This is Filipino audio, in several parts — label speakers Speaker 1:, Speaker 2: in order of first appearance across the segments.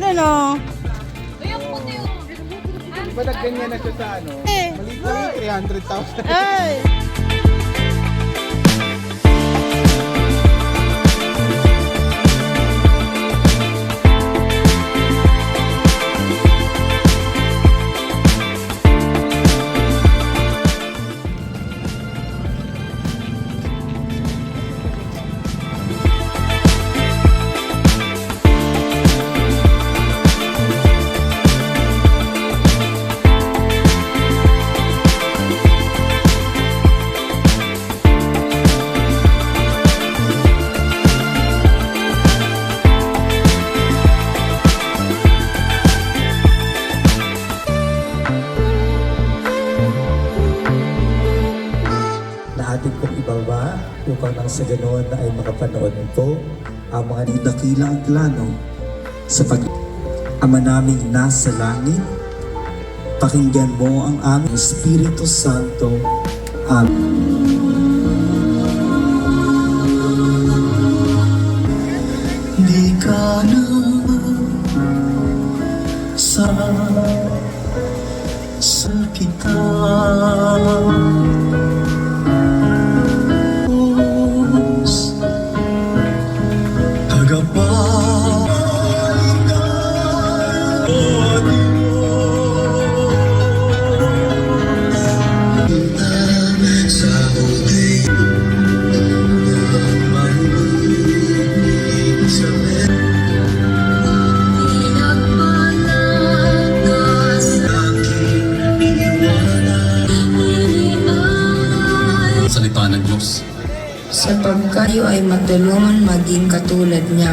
Speaker 1: meron oh.
Speaker 2: Di ba nagganyan na siya sa ano? Maliit lang yung 300,000.
Speaker 1: Ay.
Speaker 3: Ating pong ibaba upang nang sa ganoon na ay makapanood po ang mga dakilang plano sa Ama naming nasa langit, pakinggan mo ang aming Espiritu Santo. Amen. Di ka na sa sakitan,
Speaker 4: salita ng Diyos.
Speaker 5: Sapagkat kayo ay matulungan maging katulad niya.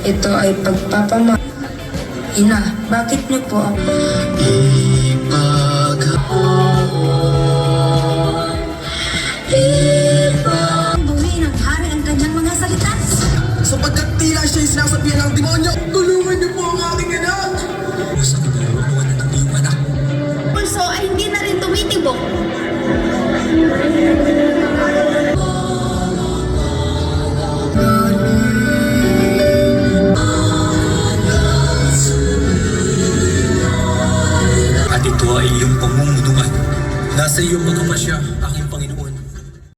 Speaker 5: Ito ay pagpapama. Ina, bakit niyo po ako?
Speaker 6: Buwi ng hari ang kanyang mga salita.
Speaker 7: Sapagkat tila siya'y sinasabihan ng demonyo. Tulungan niyo po ang aking anak.
Speaker 3: Sa kinalawanan ng iyong anak.
Speaker 6: Pulso ay hindi na rin tumitibok.
Speaker 4: At ito ay iyong pamumunuan. Nasa iyong pagkapasya.